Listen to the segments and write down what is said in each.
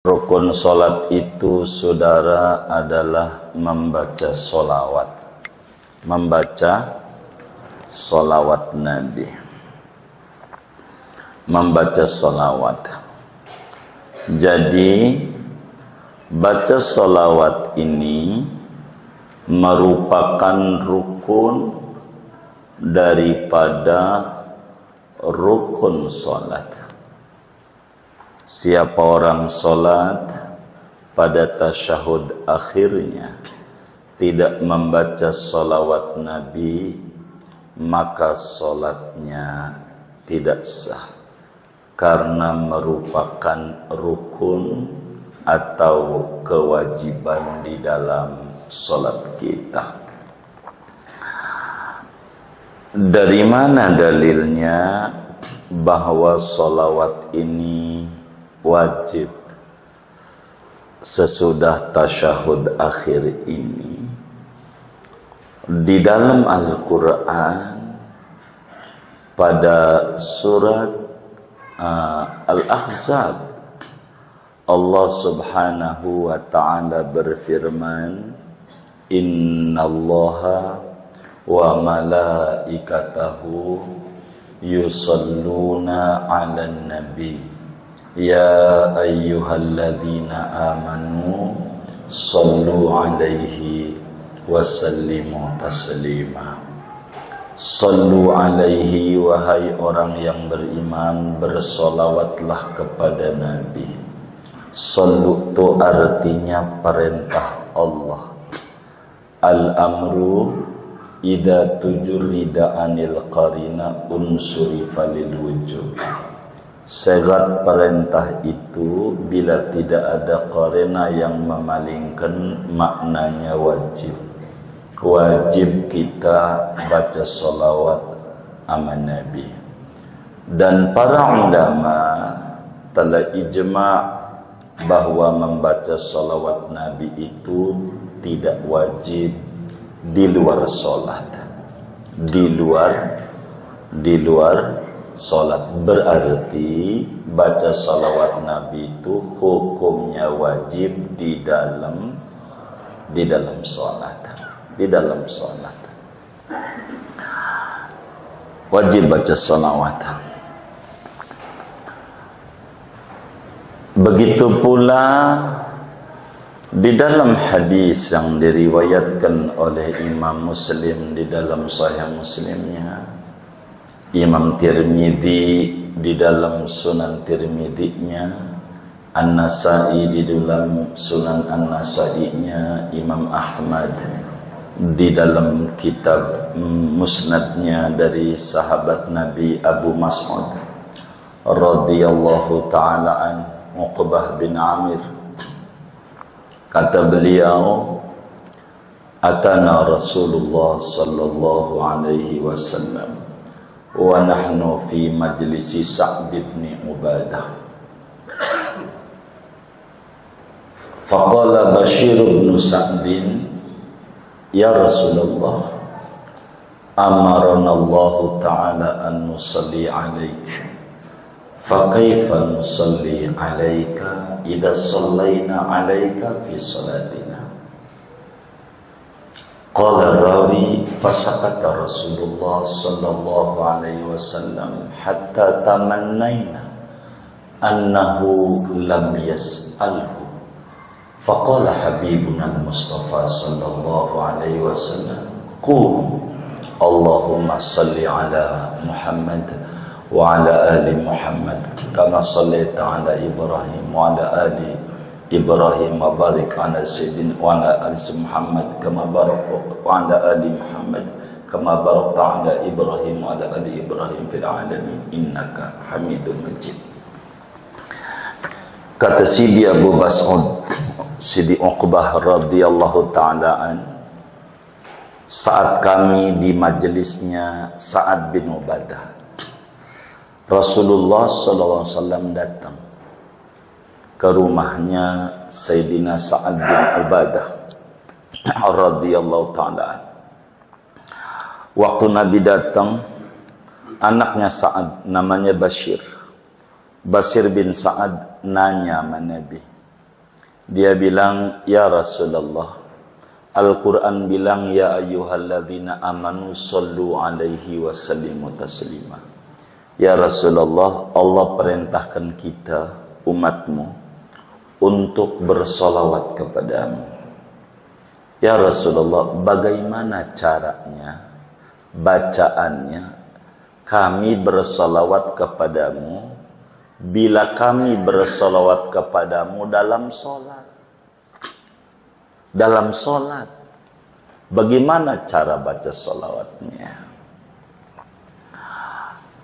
Rukun solat itu, saudara, adalah membaca solawat. Membaca solawat Nabi. Membaca solawat. Jadi, baca solawat ini merupakan rukun daripada rukun solat. Siapa orang solat pada tasyahud akhirnya tidak membaca solawat Nabi, maka solatnya tidak sah, karena merupakan rukun atau kewajiban di dalam solat kita. Dari mana dalilnya bahwa solawat ini wajib sesudah tasyahud akhir ini? Di dalam Al-Quran pada surat Al-Ahzab, Allah subhanahu wa ta'ala berfirman, innallaha wa malaikatahu yusalluna 'alan nabi ya ayyuhalladzina amanu sallu 'alaihi wa sallimu taslima. Sallu 'alaihi, wahai orang yang beriman, bersolawatlah kepada Nabi. Sallu itu artinya perintah Allah. Al-amru idza tujrida 'anil qarina unsuri falil wujub. Syarat perintah itu bila tidak ada qarina yang memalingkan, maknanya wajib. Wajib kita baca solawat sama Nabi. Dan para ulama telah ijma' bahwa membaca solawat Nabi itu tidak wajib di luar solat. Di luar solat berarti baca salawat Nabi itu hukumnya wajib di dalam solat. Di dalam solat wajib baca salawat. Begitu pula di dalam hadis yang diriwayatkan oleh Imam Muslim di dalam Sahih Muslimnya, Imam Tirmidzi di dalam Sunan Tirmidzinya, An-Nasa'i di dalam Sunan An-Nasa'inya, Imam Ahmad di dalam kitab Musnadnya dari sahabat Nabi Abu Mas'ud radhiyallahu ta'ala an Uqbah bin Amir, kata beliau, atana Rasulullah sallallahu alaihi wasallam wa nahnu fi majlisi Sa'd bin Ubadah. Faqala Bashir bin Sa'd, ya Rasulullah, amarana Allah ta'ala an nusalli alaik, fa kaifa nusalli alaika idza sallaina alaika fi salatina? Qala rawi, fasakata Rasulullah sallallahu alaihi wasallam hatta tamannaina annahu lam yas'alhu. Faqala habibuna al-Mustafa sallallahu alaihi wasallam, qul Allahumma salli ala Muhammad wa ala ali Muhammad kama sallaita ala Ibrahim wa ala ali Ibrahim wa barik ala sayyidina wa ala ali Muhammad kama barakta wa ala ali Muhammad kama barakta ala Ibrahim wa ala ali Ibrahim fil alamin innaka Hamidum Majid. Kata Sidi Abu Mas'ud, Sidi Uqbah radhiyallahu ta'ala an, saat kami di majelisnya Sa'ad bin Ubadah, Rasulullah sallallahu alaihi wasallam datang ke rumahnya Sayyidina Sa'ad bin Ubadah radhiyallahu ta'ala an. Waktu Nabi datang, anaknya Sa'ad namanya Bashir bin Sa'ad nanya sama Nabi, Dia bilang, ya Rasulullah, Al-Quran bilang, ya ayyuhalladzina amanu sallu alaihi wa sallimu taslima. Ya Rasulullah, Allah perintahkan kita, umatmu, untuk bersolawat kepadamu. Ya Rasulullah, bagaimana caranya, bacaannya, kami bersolawat kepadamu bila kami bersolawat kepadamu dalam sholat? Dalam sholat, bagaimana cara baca solawatnya?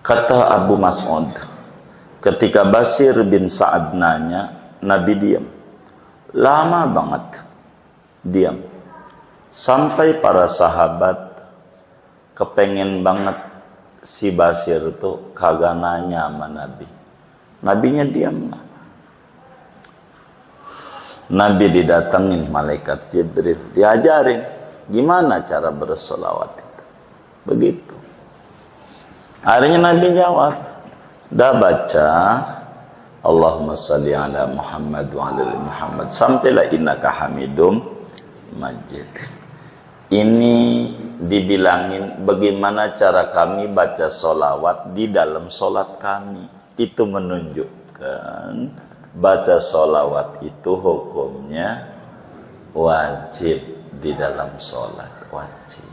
Kata Abu Mas'ud, ketika Basir bin Sa'ad nanya, Nabi diam. Lama banget diam. Sampai para sahabat kepengen banget si Basir tuh kagak nanya sama Nabi. Nabinya diam. Nabi didatengin malaikat Jibril, diajarin gimana cara bersolawat itu. Begitu. Akhirnya Nabi jawab, dah baca Allahumma salli ala Muhammad wa ala Muhammad sampailah innaka hamidum majid. Ini dibilangin bagaimana cara kami baca solawat di dalam solat kami. Itu menunjukkan baca solawat itu hukumnya wajib di dalam solat. Wajib.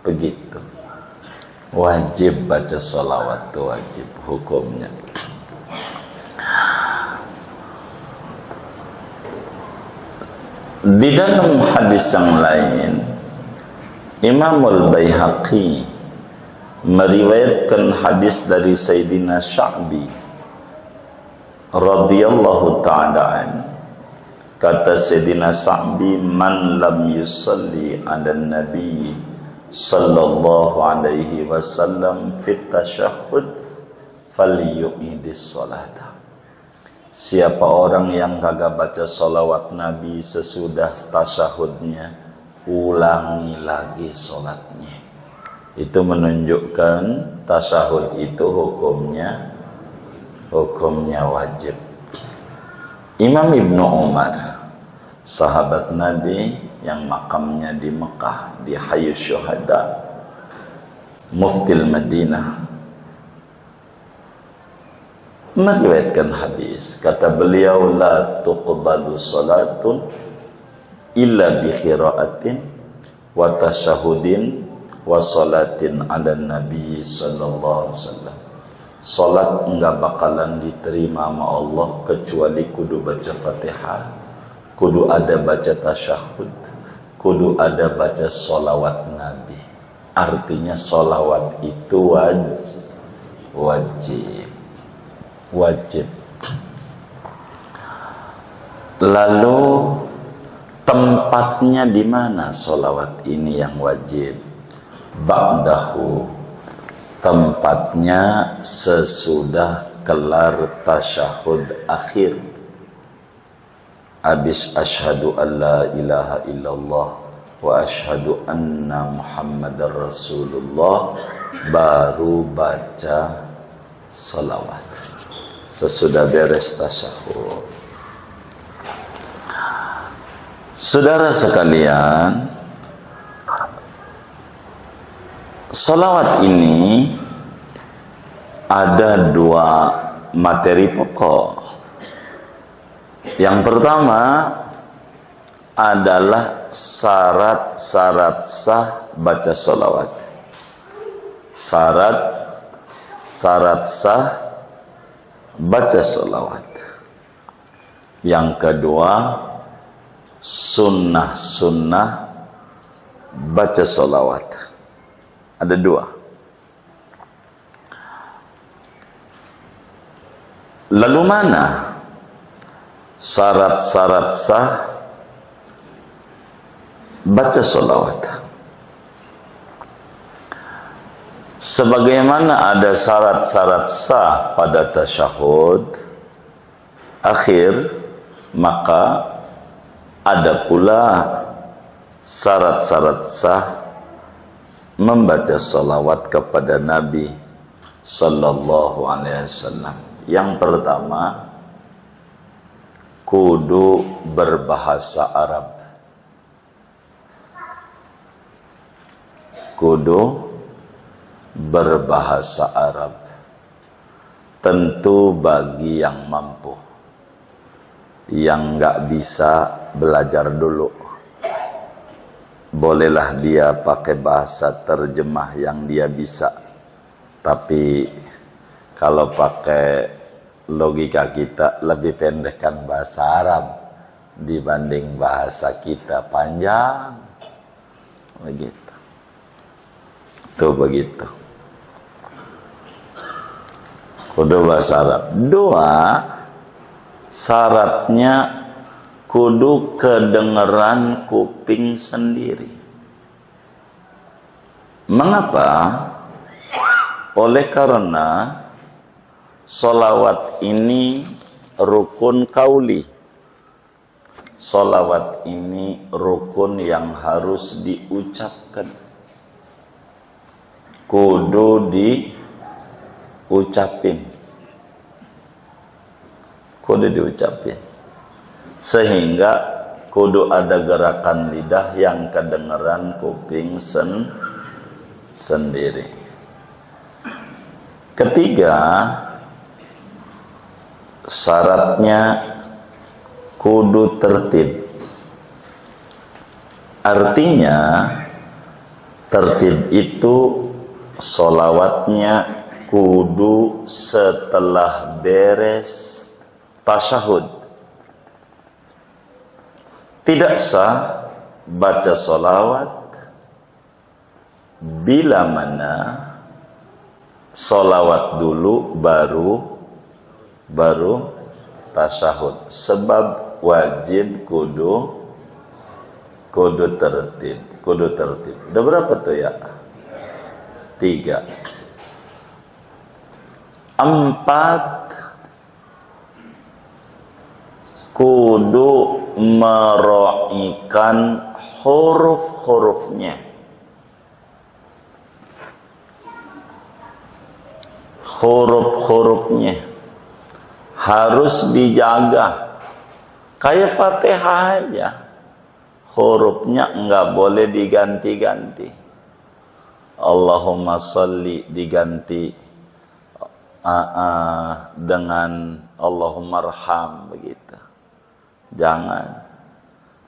Begitu. Wajib baca solawat itu wajib hukumnya. Di dalam hadis yang lain, Imamul Baihaqi meriwayatkan hadis dari Sayyidina Sya'bi radhiyallahu ta'ala an. Kata Sayyidina Sya'bi, man lam yusalli ala nabi sallallahu alaihi wasallam fit tasyahhud falyu'idis salata. Siapa orang yang kagak baca salawat Nabi sesudah tasyahudnya, ulangi lagi salatnya. Itu menunjukkan tasyahud itu hukumnya wajib. Imam Ibnu Umar, sahabat Nabi yang makamnya di Mekah, di Hayyus Syuhada, Muftil Madinah, meriwayatkan hadis. Kata beliau, la tuqbalu salatun illa bi qiraatin wa tasyahudin wa salatin ala nabi sallallahu alaihi wasallam. Salat enggak bakalan diterima sama Allah kecuali kudu baca Fatihah, kudu ada baca tasyahud, kudu ada baca solawat Nabi. Artinya solawat itu wajib. Lalu tempatnya di mana solawat ini yang wajib? Ba'dahu, tempatnya sesudah kelar tasyahud akhir. Habis asyhadu an la ilaha illallah wa asyhadu anna muhammadar rasulullah, baru baca salawat sesudah beres tasyahud. Saudara sekalian, salawat ini ada dua materi pokok. Yang pertama adalah syarat-syarat sah baca salawat. Syarat sah baca salawat. Yang kedua, sunnah baca salawat. Ada dua. Lalu mana syarat-syarat sah baca salawat? Sebagaimana ada syarat-syarat sah pada tasyahud akhir, maka ada pula syarat-syarat sah membaca salawat kepada Nabi sallallahu alaihi wasallam. Yang pertama, kudu berbahasa Arab. Kudu berbahasa Arab. Tentu bagi yang mampu. Yang nggak bisa belajar dulu, bolehlah dia pakai bahasa terjemah yang dia bisa. Tapi kalau pakai logika kita, lebih pendek kan bahasa Arab dibanding bahasa kita panjang. Begitu. Tuh begitu. Kudu bahasa Arab. Dua, syaratnya kudu kedengeran kuping sendiri. Mengapa? Oleh karena sholawat ini rukun kauli. Sholawat ini rukun yang harus diucapkan. Kudu diucapin. Kudu diucapin. Sehingga kudu ada gerakan lidah yang kedengeran kuping sendiri. Ketiga, syaratnya kudu tertib. Artinya tertib itu sholawatnya kudu setelah beres tasyahud. Tidak sah baca sholawat bila mana sholawat dulu baru tasyahud. Sebab wajib kudu tertib. Udah berapa tuh ya? 3. 4, kudu meroikan huruf-hurufnya. Huruf-hurufnya harus dijaga. Kayak Fatihah aja, hurufnya enggak boleh diganti-ganti. Allahumma sholli diganti dengan Allahumma arham, begitu. Jangan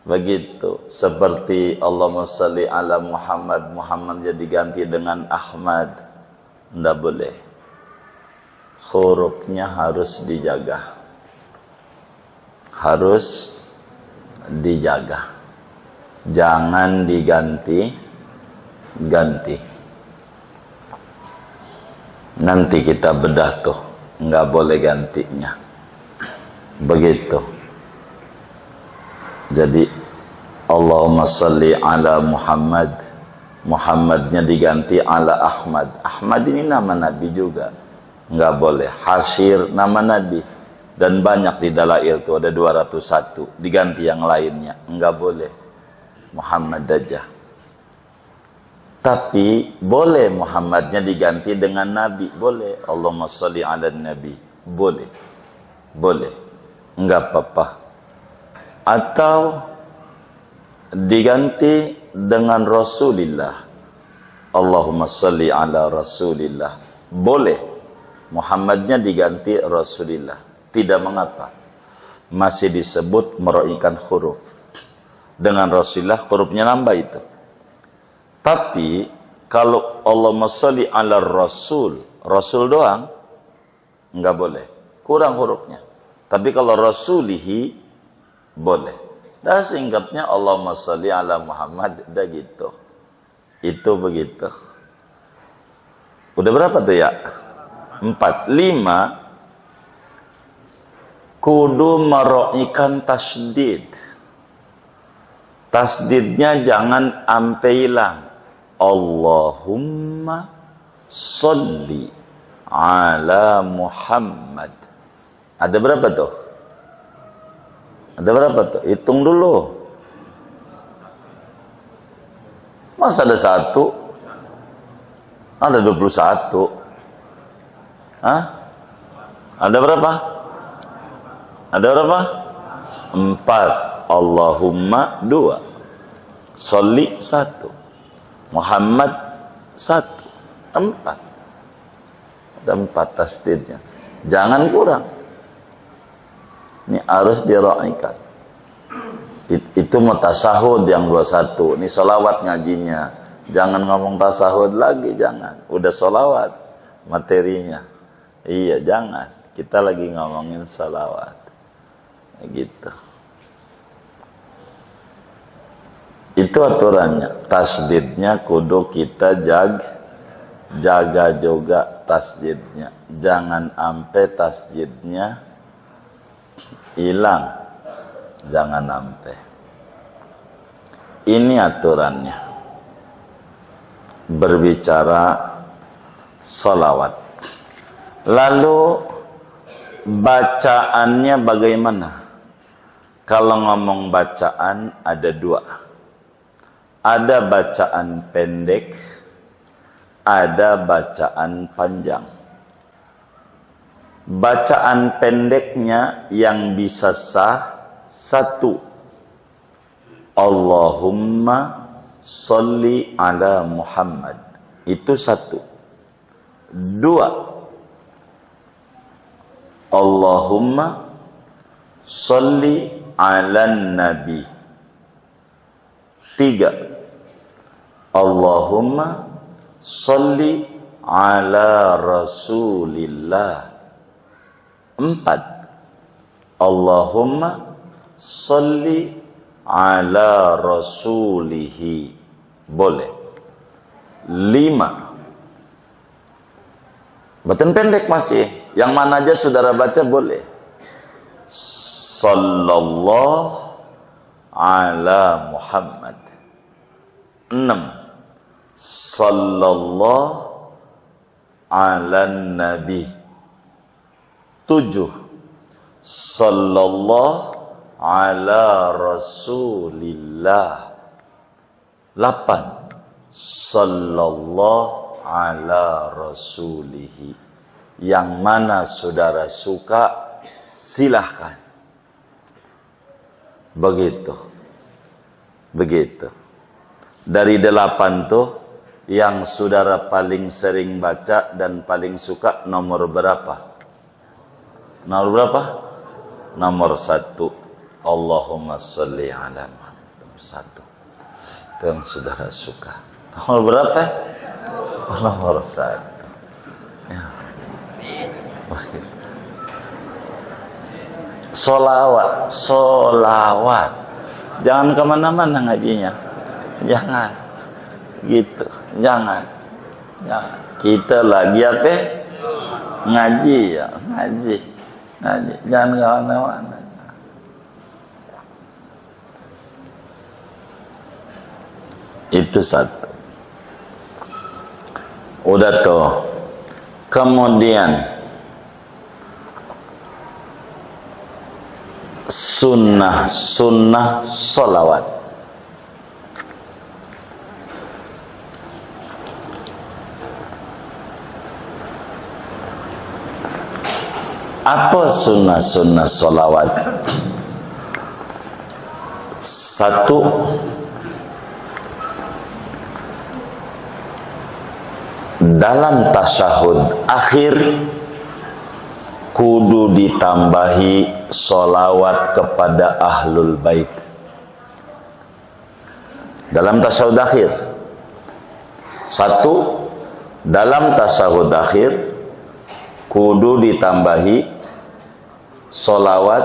begitu. Seperti Allahumma sholli ala Muhammad, Muhammad jadi ganti dengan Ahmad, enggak boleh. Hurufnya harus dijaga. Harus dijaga. Jangan diganti-ganti. Nanti kita bedah tuh, nggak boleh gantinya. Begitu. Jadi Allahumma sholli ala Muhammad, Muhammadnya diganti ala Ahmad. Ahmad ini nama Nabi juga, nggak boleh. Hasyir nama Nabi, dan banyak di dalail itu ada 201, diganti yang lainnya, nggak boleh. Muhammad aja. Tapi boleh Muhammadnya diganti dengan Nabi, boleh. Allahumma sholli ala Nabi, boleh. Boleh, nggak apa-apa. Atau diganti dengan Rasulillah, Allahumma sholli ala Rasulillah, boleh. Muhammadnya diganti Rasulillah, tidak mengapa. Masih disebut meroikan huruf. Dengan Rasulillah hurufnya nambah itu. Tapi kalau Allahumma sholli ala Rasul, Rasul doang, nggak boleh, kurang hurufnya. Tapi kalau Rasulihi boleh. Dan singkatnya Allahumma sholli ala Muhammad, udah gitu. Itu begitu. Udah berapa tuh ya? 4. 5, kudu meroikan tasydid. Tasdidnya jangan ampe hilang. Allahumma sholli ala Muhammad. Ada berapa tuh? Ada berapa tuh? Hitung dulu. Masa ada 1? Ada 21. Hah? Ada berapa? Ada berapa? 4. Allahumma 2. Sholli 1. Muhammad 1. 4. Ada 4 tasdidnya. Jangan kurang. Ini harus diraikan. Itu mutasahud yang 21. Ini sholawat ngajinya. Jangan ngomong tasahud lagi, jangan. Udah sholawat materinya. Iya, jangan. Kita lagi ngomongin sholawat. Gitu. Itu aturannya. Tasdidnya kudu kita jaga juga tasdidnya. Jangan sampai tasdidnya hilang. Jangan sampai. Ini aturannya. Berbicara sholawat. Lalu bacaannya bagaimana? Kalau ngomong bacaan ada 2. Ada bacaan pendek, ada bacaan panjang. Bacaan pendeknya yang bisa sah 1. Allahumma sholli ala Muhammad. Itu 1. 2. Allahumma sholli ala Nabi. 3. Allahumma sholli ala Rasulillah. 4. Allahumma sholli ala Rasulihi. Boleh. 5. Bacaan pendek masih. Yang mana aja saudara baca boleh. Sallallahu ala Muhammad. 6. Sallallahu ala Nabi. 7. Sallallahu ala Rasulillah. 8. Sallallahu ala Rasulihi. Yang mana saudara suka, silahkan. Begitu. Begitu. Dari 8 tuh, yang saudara paling sering baca dan paling suka nomor berapa? Nomor berapa? Nomor 1. Allahumma sholli ala Muhammad. Nomor 1. Itu yang saudara suka. Nomor berapa? Nomor 1. Ya. Sholawat. Sholawat. Jangan kemana-mana ngajinya. Jangan. Gitu. Jangan. Jangan. Kita lagi apa? Ngaji ya. Ngaji. Ngaji. Jangan kemana-mana. Itu 1. Udah tuh. Kemudian sunnah sholawat. Apa sunnah sholawat? 1. Dalam tasyahud akhir kudu ditambahi sholawat kepada ahlul bait. Dalam tasyahud akhir. 1. Dalam tasyahud akhir kudu ditambahi sholawat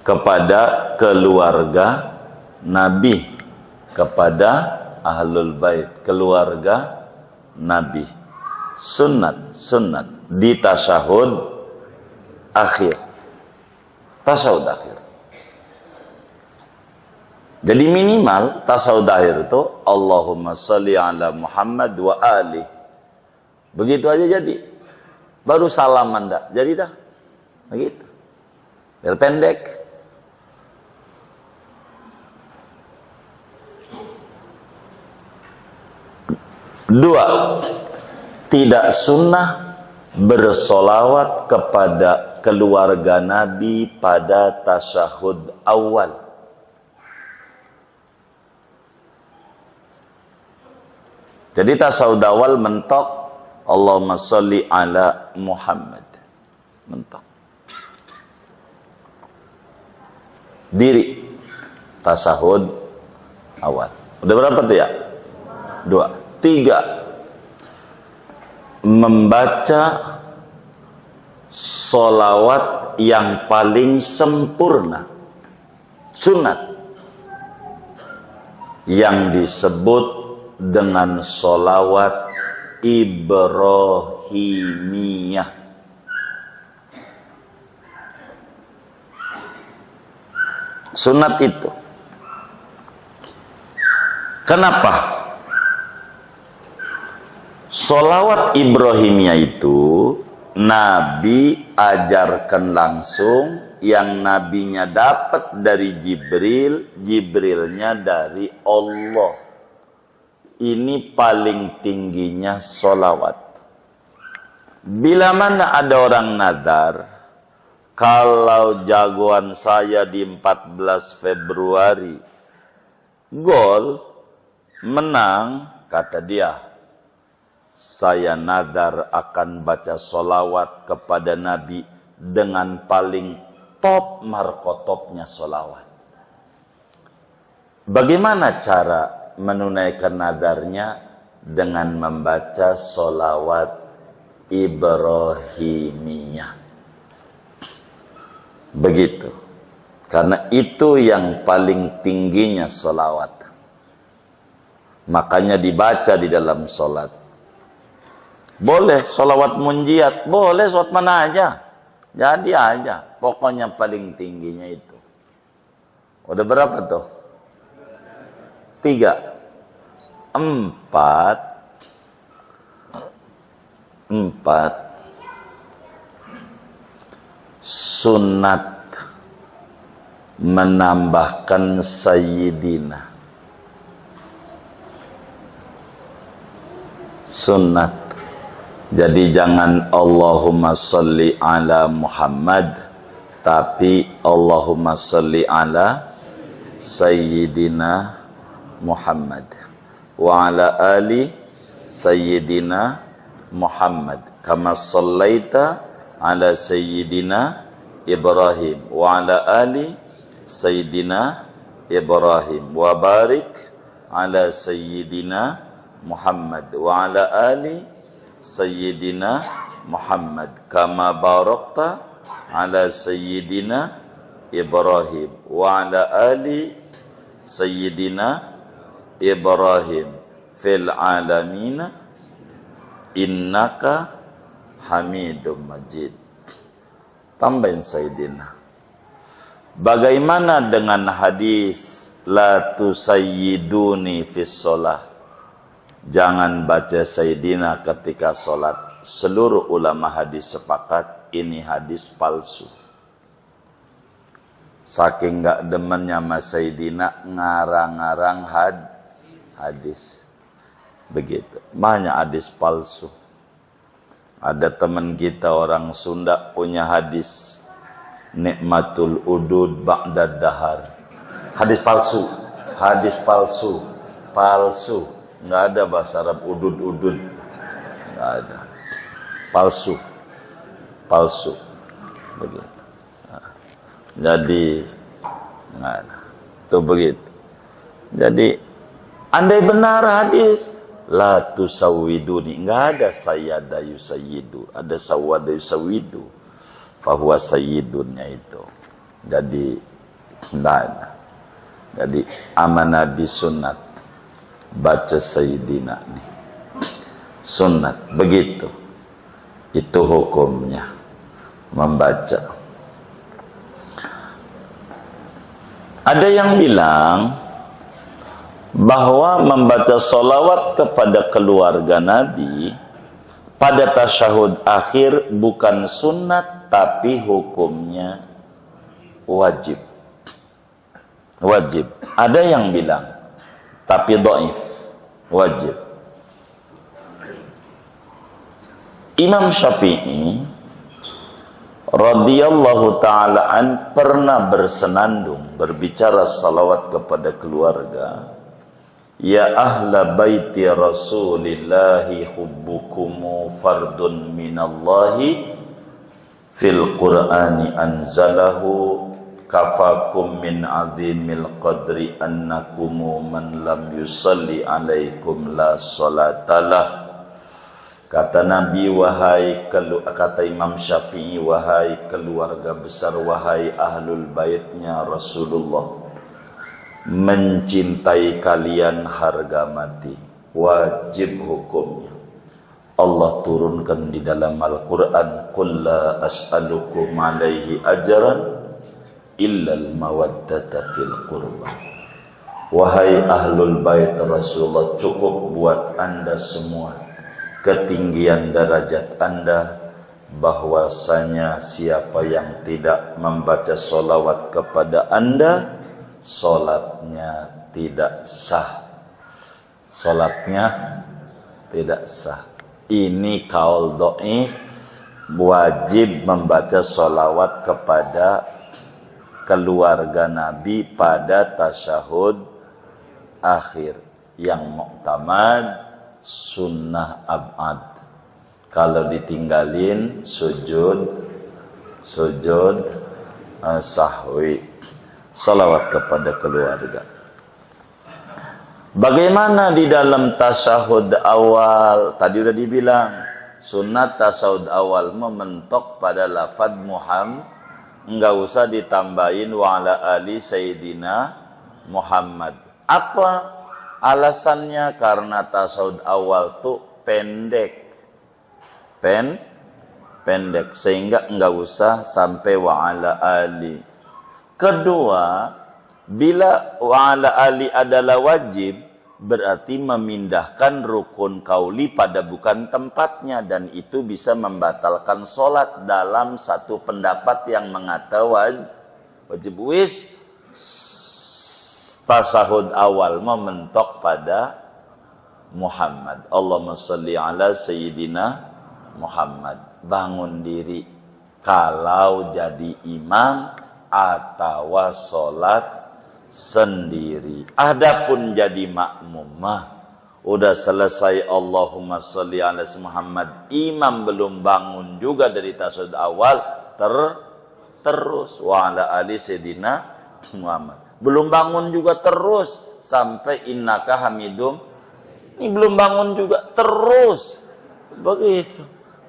kepada keluarga Nabi, kepada ahlul bait, keluarga Nabi. Sunat di tasyahud akhir. Tasyahud akhir. Jadi minimal tasyahud akhir itu Allahumma sholli ala Muhammad wa ali. Begitu aja jadi. Baru salaman dah. Jadi dah. Begitu. Biar pendek. Dua, tidak sunnah bersolawat kepada keluarga Nabi pada tasyahud awal. Jadi tasyahud awal mentok Allahumma sholli ala Muhammad. Mentok. Diri tasyahud awal. Udah berapa tuh ya? 2. 3. Membaca sholawat yang paling sempurna, sunat, yang disebut dengan sholawat Ibrahimiyah. Sunat itu. Kenapa? Sholawat Ibrahimiyah itu Nabi ajarkan langsung, yang nabinya dapat dari Jibril, Jibrilnya dari Allah. Ini paling tingginya sholawat. Bila mana ada orang nadar, kalau jagoan saya di 14 Februari gol, menang, kata dia, saya nadar akan baca sholawat kepada Nabi dengan paling top markotopnya sholawat. Bagaimana cara menunaikan nadarnya? Dengan membaca sholawat Ibrahimiyah. Begitu. Karena itu yang paling tingginya sholawat. Makanya dibaca di dalam sholat. Boleh sholawat munjiat, boleh sholawat mana aja. Jadi aja, pokoknya paling tingginya itu. Udah berapa tuh? 3. 4. Sunat menambahkan sayyidina. Sunat. Jadi jangan Allahumma sholli ala Muhammad, tapi Allahumma sholli ala Sayyidina Muhammad wa ala ali Sayyidina Muhammad kama shallaita ala Sayyidina Ibrahim wa ala ali Sayyidina Ibrahim wa barik ala Sayyidina Muhammad wa ala ali Sayyidina Muhammad kama barakta ala Sayyidina Ibrahim wa ala ali Sayyidina Ibrahim fil alamina innaka Hamidum Majid. Tambahin Sayyidina. Bagaimana dengan hadis la tusayyiduni fis shalah? Jangan baca Sayyidina ketika sholat. Seluruh ulama hadis sepakat ini hadis palsu. Saking gak demennya Mas Sayyidina, ngarang-ngarang hadis. Begitu. Banyak hadis palsu. Ada teman kita orang Sunda punya hadis Nikmatul Udud Ba'dad Dahar. Hadis palsu. Hadis palsu. Palsu. Nggak ada bahasa Arab udud-udud. Nggak ada. Palsu. Palsu. Begitu. Nah, jadi, nggak ada. Itu begitu. Jadi, andai benar hadis, la tusawwiduni. Nggak ada sayyada yusayyidu. Ada sawwada yusawwidu. Fahuwa sayyidunnya itu. Jadi, nggak ada. Jadi, amanah bisunat. Baca Sayyidina nih. Sunat. Begitu. Itu hukumnya. Membaca. Ada yang bilang bahwa membaca sholawat kepada keluarga Nabi pada tasyahud akhir bukan sunat, tapi hukumnya wajib. Wajib. Ada yang bilang tapi dhaif, wajib. Imam Syafi'i radhiyallahu ta'ala an pernah bersenandung berbicara salawat kepada keluarga. Ya ahla baiti rasulillahi hubbukumu fardun minallahi fil qur'ani anzalahu kafakum min azimil qadri annakumu man lam yusalli alaikum la salatalah. Kata Nabi, kata Imam Syafi'i, wahai keluarga besar, wahai ahlul baitnya Rasulullah, mencintai kalian harga mati, wajib hukumnya. Allah turunkan di dalam Al-Quran, qul la as'alukum alaihi ajran illal mawaddata fil qurba. Wahai ahlul bait Rasulullah, cukup buat anda semua ketinggian derajat anda bahwasanya siapa yang tidak membaca solawat kepada anda, solatnya tidak sah. Solatnya tidak sah. Ini kaul dhaif, wajib membaca solawat kepada keluarga Nabi pada tasyahud akhir. Yang muktamad sunnah abad. Kalau ditinggalin sujud sahwi. Salawat kepada keluarga. Bagaimana di dalam tasyahud awal? Tadi udah dibilang sunnah tasyahud awal mementok pada lafaz Muhammad, enggak usah ditambahin wa ala ali sayyidina Muhammad. Apa alasannya? Karena tasyahud awal tuh pendek, sehingga enggak usah sampai wa ala ali. Kedua, bila wa ala ali adalah wajib, berarti memindahkan rukun kauli pada bukan tempatnya, dan itu bisa membatalkan sholat dalam satu pendapat yang mengatakan wajib wis. Tasahud awal mementok pada Muhammad. Allahumma salli ala sayyidina Muhammad. Bangun diri kalau jadi imam atau sholat sendiri. Adapun jadi makmum mah udah selesai Allahumma salli ala Muhammad, imam belum bangun juga dari tasahud awal, terus wa ala ali sayyidina Muhammad. Belum bangun juga terus sampai innaka hamidum. Ini belum bangun juga terus. Begitu.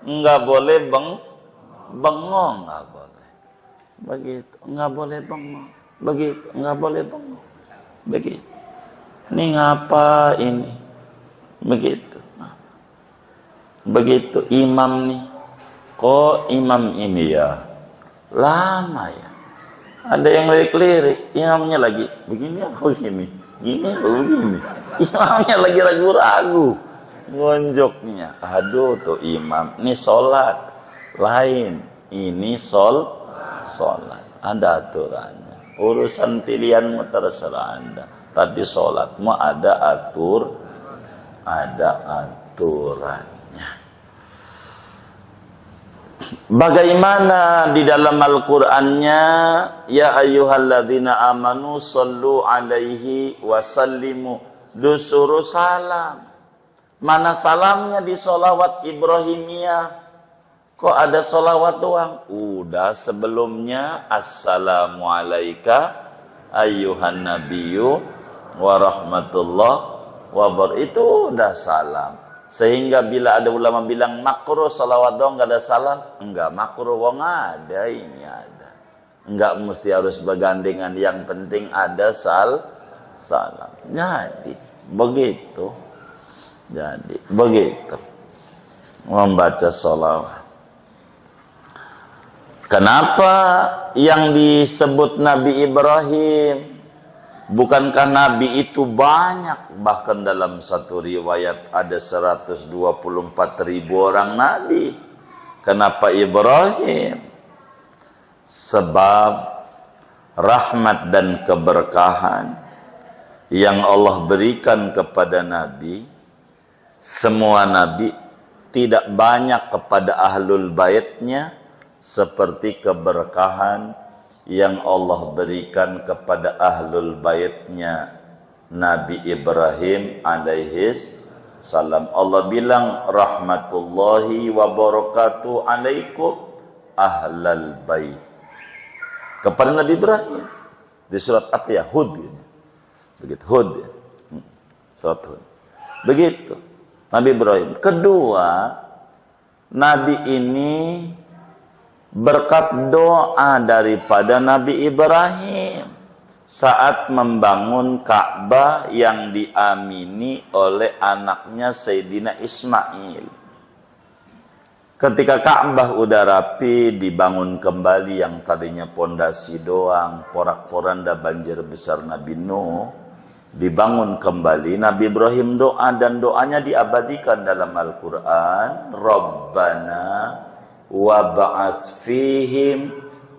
Enggak boleh bengong, enggak boleh. Begitu. Enggak boleh bengong. Begitu. Enggak boleh bengong. Begitu. Ini ngapa ini? Begitu. Begitu imam nih. Kok imam ini ya lama ya? Ada yang lirik-lirik, imamnya lagi begini apa begini, gini apa begini, imamnya lagi ragu-ragu, ngonjoknya. Aduh tuh imam, ini sholat lain, ini sholat, ada aturannya. Urusan pilihanmu terserah anda, tapi sholatmu ada aturannya. Bagaimana di dalam Al-Qur'annya, ya ayyuhalladzina amanu sallu alaihi wasallimu, disuruh salam. Mana salamnya di sholawat Ibrahimiyah? Kok ada sholawat doang? Udah sebelumnya assalamu alaika ayyuhan nabiyyu wa rahmatullah wa barakatuh, itu udah salam. Sehingga bila ada ulama bilang makruh salawat doang gak ada salam, enggak makruh, wong ada, ini ada. Enggak mesti harus bergandengan, yang penting ada salam. Jadi begitu. Membaca salawat. Kenapa yang disebut Nabi Ibrahim? Bukankah Nabi itu banyak? Bahkan dalam satu riwayat ada 124.000 orang Nabi. Kenapa Ibrahim? Sebab rahmat dan keberkahan yang Allah berikan kepada Nabi, semua Nabi tidak banyak kepada ahlul baitnya, seperti keberkahan yang Allah berikan kepada ahlul baitnya Nabi Ibrahim alaihis salam. Allah bilang rahmatullahi wa barakatuh alaikum ahlal bait kepada Nabi Ibrahim di surat apa ya? Hud. Begitu Hud. Surat Hud. Begitu Nabi Ibrahim. Kedua, Nabi ini berkat doa daripada Nabi Ibrahim saat membangun Ka'bah yang diamini oleh anaknya Sayyidina Ismail. Ketika Ka'bah udah rapi, dibangun kembali yang tadinya pondasi doang, porak-poranda banjir besar Nabi Nuh, dibangun kembali. Nabi Ibrahim doa dan doanya diabadikan dalam Al-Quran. Rabbana wa ba'ats fihim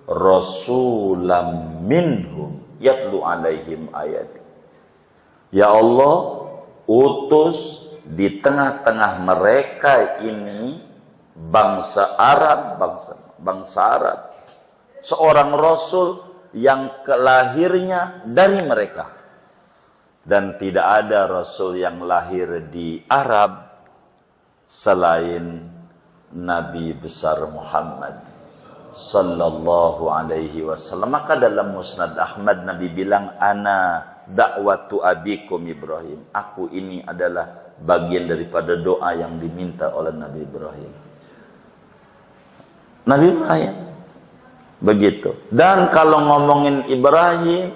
rasulam minhum yatlu alaihim ayat. Ya Allah, utus di tengah-tengah mereka ini bangsa Arab, bangsa Arab, seorang rasul yang kelahirnya dari mereka. Dan tidak ada rasul yang lahir di Arab selain Nabi besar Muhammad sallallahu alaihi wasallam. Maka dalam Musnad Ahmad Nabi bilang, ana da'watu abikum Ibrahim. Aku ini adalah bagian daripada doa yang diminta oleh Nabi Ibrahim. Nabi Ibrahim begitu. Dan kalau ngomongin Ibrahim,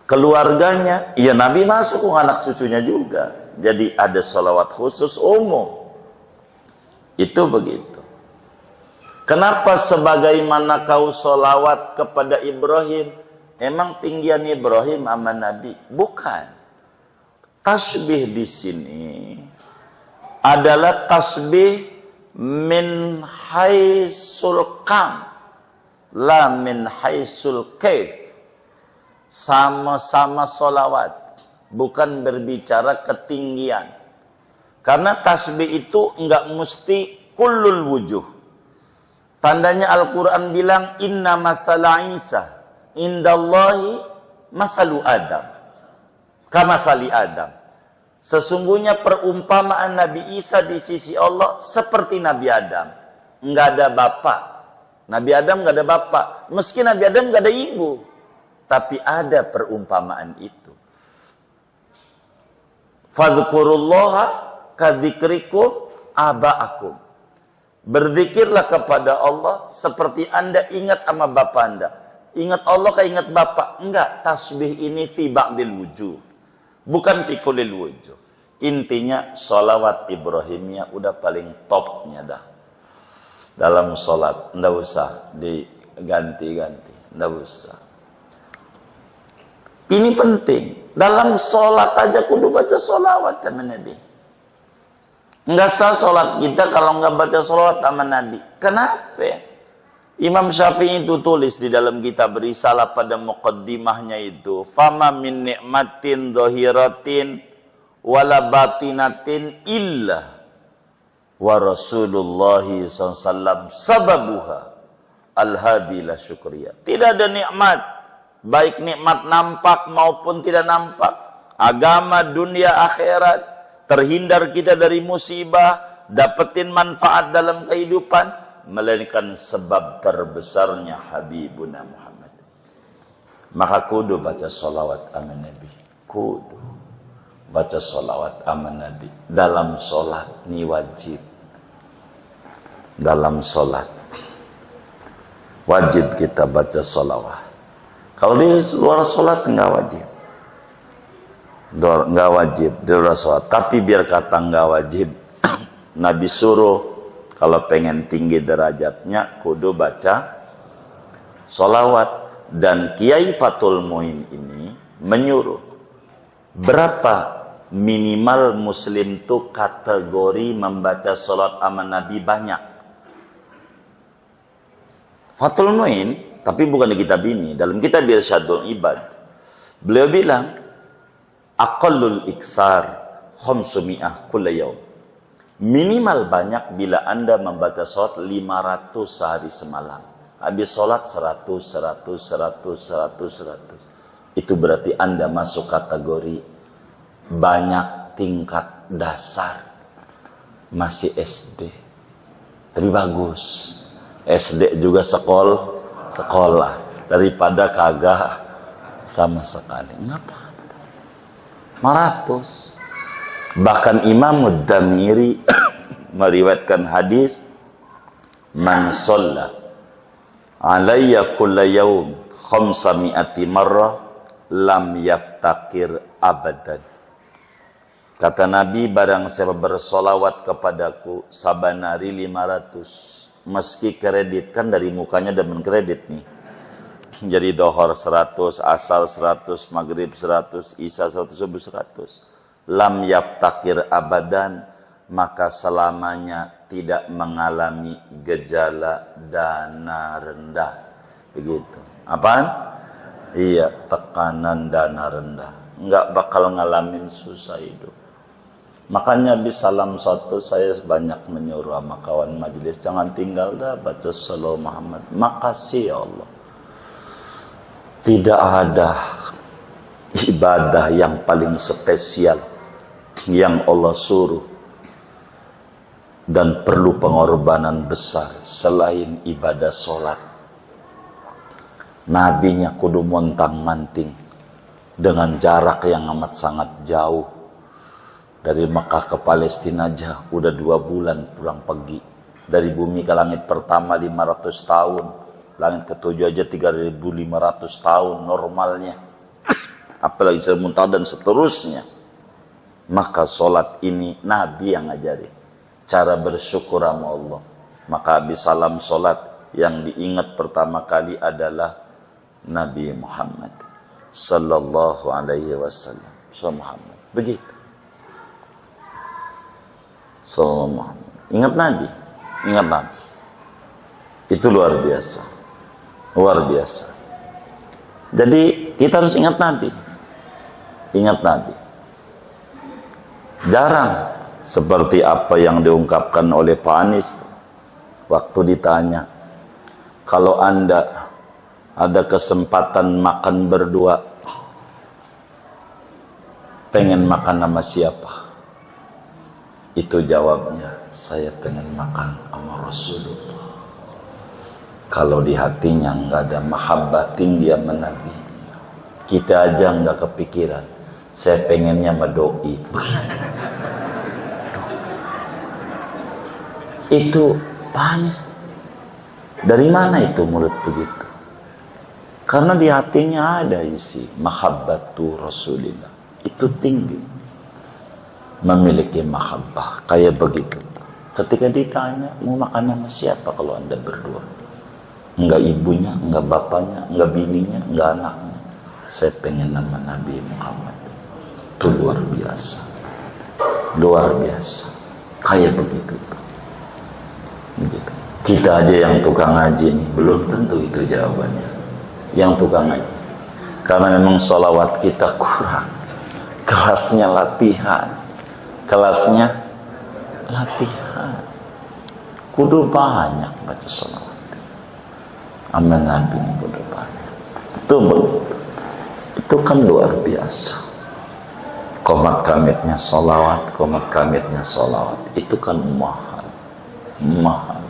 keluarganya, ya Nabi masuk anak cucunya juga. Jadi ada salawat khusus umum. Itu begitu. Kenapa sebagaimana kau salawat kepada Ibrahim, emang tinggian Ibrahim sama Nabi? Bukan. Tasbih di sini adalah tasbih min haisul kam, la min haisul kaif. Sama-sama salawat, bukan berbicara ketinggian. Karena tasbih itu enggak mesti kullul wujuh. Tandanya Al-Quran bilang, inna masala Isa indallahi masalu Adam kamasali Adam. Sesungguhnya perumpamaan Nabi Isa di sisi Allah seperti Nabi Adam. Enggak ada bapak. Nabi Adam enggak ada bapak. Meski Nabi Adam enggak ada ibu, tapi ada perumpamaan itu. Fadhkurullaha kadzikrikum aba'akum. Berzikirlah kepada Allah seperti Anda ingat sama bapak Anda. Ingat Allah kayak ingat bapak. Enggak, tasbih ini fi ba'dil wujuh, bukan fi kullil wujuh. Intinya salawat Ibrahimnya udah paling topnya dah. Dalam salat enggak usah diganti-ganti, enggak usah. Ini penting. Dalam salat aja kudu baca salawat sama Nabi. Enggak sah salat kita kalau enggak baca salawat sama Nabi. Kenapa? Imam Syafi'i itu tulis di dalam kitab Risalah pada muqaddimahnya itu, fama min ni'matin dhahiratin wala batinatin illa wa Rasulullah SAW sababuha al-hadi la syukriyah. Tidak ada nikmat, baik nikmat nampak maupun tidak nampak, agama, dunia, akhirat, terhindar kita dari musibah, dapetin manfaat dalam kehidupan, melainkan sebab terbesarnya Habibuna Muhammad. Maka kudu baca salawat sama Nabi. Kudu baca salawat sama Nabi. Dalam solat ini wajib. Dalam solat wajib kita baca salawat. Kalau di luar solat enggak wajib. Enggak wajib di luar sholat. Tapi biar kata enggak wajib, Nabi suruh kalau pengen tinggi derajatnya kudu baca sholawat. Dan Kiai Fathul Muin ini menyuruh berapa minimal muslim tuh kategori membaca sholawat sama Nabi banyak. Fathul Muin, tapi bukan di kitab ini, dalam kitab Irsyadul Ibad, beliau bilang aqallul iksar khamsumi'ah kulla yaum. Minimal banyak bila Anda membaca sholat 500 sehari semalam. Habis sholat 100, 100, 100, 100, 100. Itu berarti Anda masuk kategori banyak tingkat dasar. Masih SD. Tapi bagus. SD juga sekolah. Daripada kagak sama sekali. Ngapa? 500. Bahkan Imam Ad-Damiri meriwayatkan hadis, man shalla alayya kulla yawm 500 marrah lam yaftakir abadan. Kata Nabi, barang siapa bersolawat kepadaku saban hari 500, meski kredit, kan dari mukanya demen kredit nih. Jadi dohor 100, asal 100, maghrib 100, isya 100, subuh 100. Lam yaftakir abadan, maka selamanya tidak mengalami gejala dana rendah. Begitu. Apaan? Iya, tekanan dana rendah. Enggak bakal ngalamin susah hidup. Makanya di salam satu saya banyak menyuruh sama kawan majelis, jangan tinggal dah baca Sallallahu Muhammad. Makasih ya Allah. Tidak ada ibadah yang paling spesial yang Allah suruh dan perlu pengorbanan besar selain ibadah sholat. Nabinya kudu montang-manting dengan jarak yang amat sangat jauh. Dari Mekah ke Palestina aja udah 2 bulan pulang pergi. Dari bumi ke langit pertama 500 tahun, langit ke-7 aja 3.500 tahun normalnya. Apalagi semuntah dan seterusnya. Maka sholat ini Nabi yang ngajari cara bersyukur sama Allah. Maka habis salam sholat yang diingat pertama kali adalah Nabi Muhammad sallallahu alaihi wasallam. Muhammad. Begitu. Sallallahu. Ingat Nabi. Ingat Nabi. Itu luar biasa. Luar biasa. Jadi kita harus ingat Nabi. Ingat Nabi. Jarang seperti apa yang diungkapkan oleh Pak Anies waktu ditanya, kalau Anda ada kesempatan makan berdua, pengen makan sama siapa? Itu jawabnya, saya pengen makan sama Rasulullah. Kalau di hatinya nggak ada mahabbatin dia menabi, kita aja nggak kepikiran. Saya pengennya medoi. Itu panis. Dari mana itu mulut begitu? Karena di hatinya ada isi mahabbatu Rasulillah. Itu tinggi. Memiliki mahabbah kayak begitu. Ketika ditanya mau makan sama siapa kalau Anda berdua? Enggak ibunya, enggak bapaknya, enggak bininya, enggak anaknya. Saya pengen nama Nabi Muhammad. Itu luar biasa. Luar biasa. Kayak begitu. Begitu. Kita aja yang tukang ngaji nih, belum tentu itu jawabannya. Yang tukang ngaji. Karena memang sholawat kita kurang. Kelasnya latihan. Kelasnya latihan. Kudu banyak baca sholawat. Amal Nabi ini kudu banyak. Itu kan luar biasa. Komat kamitnya sholawat, komat kamitnya sholawat. Itu kan mahal. Mahal.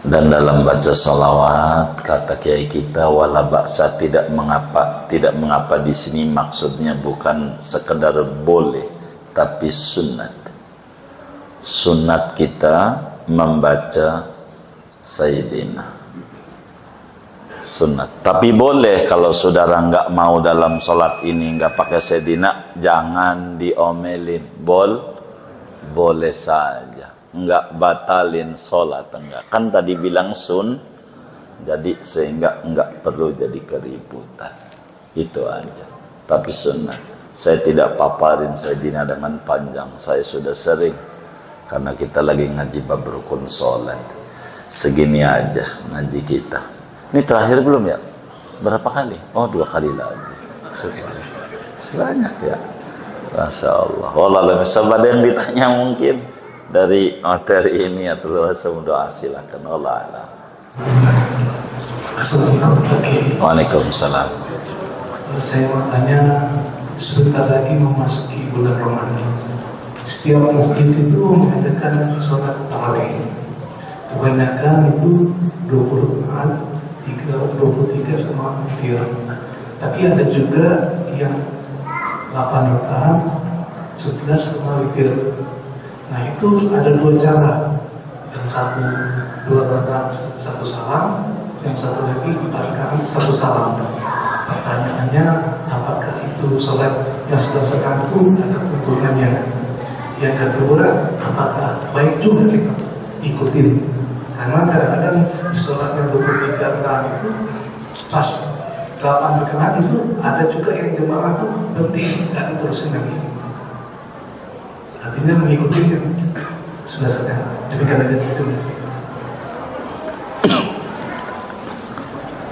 Dan dalam baca sholawat, kata kiai kita, wala baksa, tidak mengapa di sini maksudnya bukan sekedar boleh, tapi sunat. Sunat kita membaca Sayyidina. Sunat. Tapi boleh kalau saudara nggak mau dalam sholat ini nggak pakai Sayyidina, jangan diomelin. Boleh saja. Nggak batalin sholat, enggak. Kan tadi bilang sun, jadi sehingga nggak perlu jadi keributan. Itu aja. Tapi sunat. Saya tidak paparin Sayyidina dengan panjang. Saya sudah sering. Karena kita lagi ngaji bab rukun sholat. Segini aja ngaji kita. Ini terakhir belum ya? Berapa kali? Oh, 2 kali lagi. Banyak ya. Masya Allah. Allah lebih sabar yang ditanya mungkin dari materi ini atau semoga silakan. Allah alam. Assalamualaikum. Waalaikumsalam. Saya mau tanya, sebentar lagi memasuki bulan Ramadan. Setiap masjid itu mengadakan sholat tarawih. Kebanyakan itu 20 rakaat, 23 sama witir. Tapi ada juga yang 8 rakaat, 11 sama witir. Nah itu ada dua cara. Yang satu 2 rakaat 1 salam, yang satu lagi 4 rakaat 1 salam. Pertanyaannya, apakah itu sholat yang 11 rakaat itu ada keuntungannya? Yang kedua, apakah baik juga kita ikutin? Karena kadang-kadang di sholat yang 23 rakaat itu pas 8 rakaat itu ada juga yang jemaah itu berhenti, nggak diterusin lagi. Artinya mengikuti yang 11 rakaat. Demikian aja, terima kasih.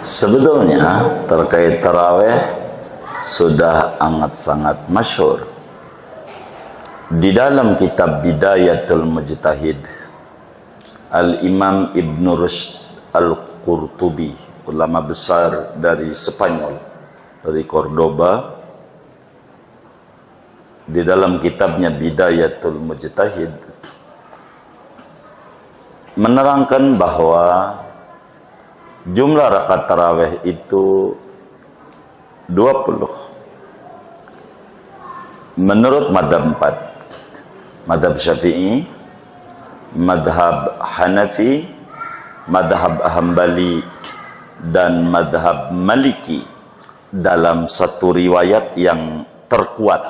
Sebetulnya terkait taraweh sudah amat sangat masyhur. Di dalam kitab Bidayatul Mujtahid, Al-Imam Ibn Rushd Al-Qurtubi, ulama besar dari Spanyol, dari Cordoba, di dalam kitabnya Bidayatul Mujtahid menerangkan bahwa jumlah rakaat tarawih itu 20. Menurut madhab 4, madhab Syafi'i, madhab Hanafi, madhab Hambali, dan madhab Maliki dalam satu riwayat yang terkuat.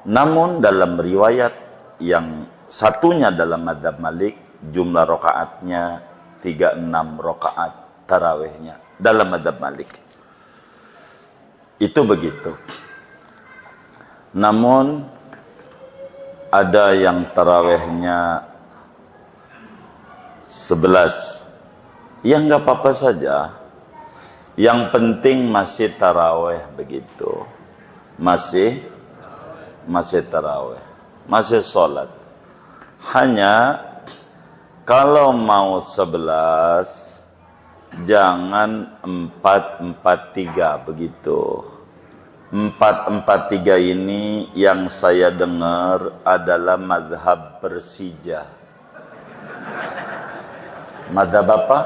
Namun dalam riwayat yang satunya dalam madhab Malik, jumlah rakaatnya 36 rakaat tarawihnya dalam madhab Malik. Itu begitu. Namun ada yang tarawihnya 11. Ya nggak apa-apa saja. Yang penting masih tarawih begitu. Masih tarawih. Masih sholat. Hanya kalau mau 11, jangan 4-4-3 begitu. 4-4-3 ini yang saya dengar adalah mazhab Persija. Mazhab apa?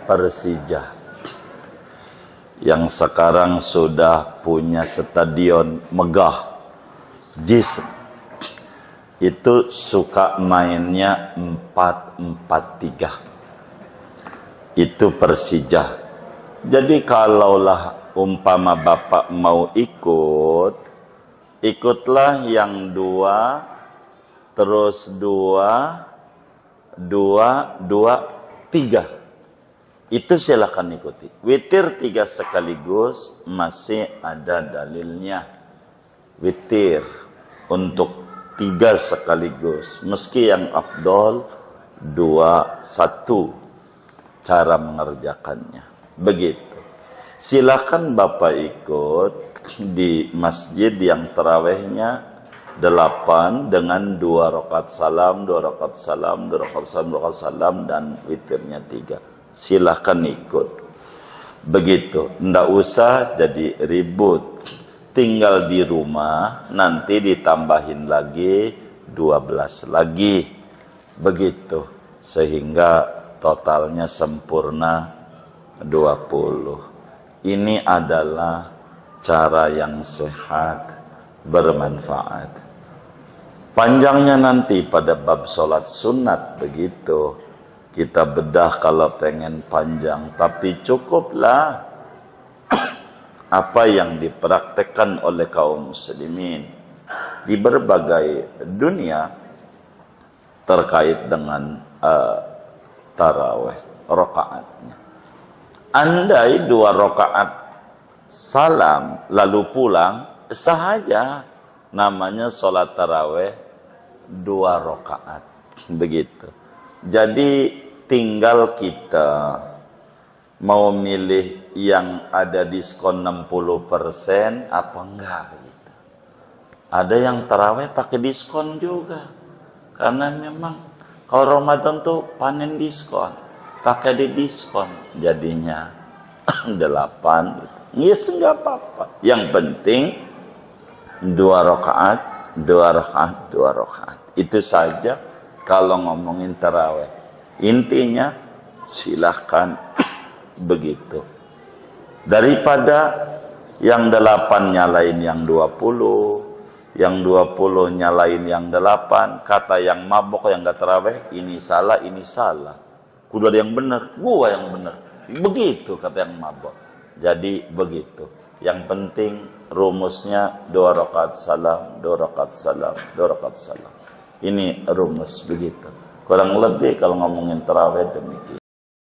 Persija. Yang sekarang sudah punya stadion megah, jism. Itu suka mainnya 4-4-3. Itu Persija. Jadi kalaulah umpama Bapak mau ikut, ikutlah yang 2, terus 2, 3. Itu silakan ikuti. Witir 3 sekaligus masih ada dalilnya. Witir untuk 3 sekaligus. Meski yang afdol 2-1 cara mengerjakannya. Begitu. Silakan Bapak ikut di masjid yang tarawihnya 8 dengan 2 rakaat salam, 2 rakaat salam, 2 rakaat salam, 2 rakaat salam, dan witirnya 3. Silakan ikut. Begitu. Nggak usah jadi ribut. Tinggal di rumah, nanti ditambahin lagi 12 lagi. Begitu. Sehingga totalnya sempurna 20. Ini adalah cara yang sehat, bermanfaat. Panjangnya nanti pada bab sholat sunat begitu. Kita bedah kalau pengen panjang, tapi cukuplah apa yang dipraktekkan oleh kaum muslimin di berbagai dunia terkait dengan tarawih rakaatnya. Andai 2 rakaat salam lalu pulang, sahaja namanya sholat tarawih 2 rakaat. Begitu. Jadi tinggal kita mau milih yang ada diskon 60% apa enggak gitu. Ada yang taraweh pakai diskon juga. Karena memang kalau Ramadan tuh panen diskon, pakai di diskon jadinya 8 gitu. Yes, enggak apa-apa. Yang penting 2 rakaat, 2 rakaat, 2 rakaat. Itu saja kalau ngomongin taraweh. Intinya silahkan begitu. Daripada yang 8 nyalain yang 20, yang 20 nyalain yang 8, kata yang mabok yang gak taraweh, ini salah, ini salah. Kudu ada yang benar, gua yang benar. Begitu kata yang mabok. Jadi begitu. Yang penting rumusnya 2 rakaat salam, 2 rakaat salam, 2 rakaat salam. Ini rumus begitu. Kurang lebih kalau ngomongin tarawih demikian.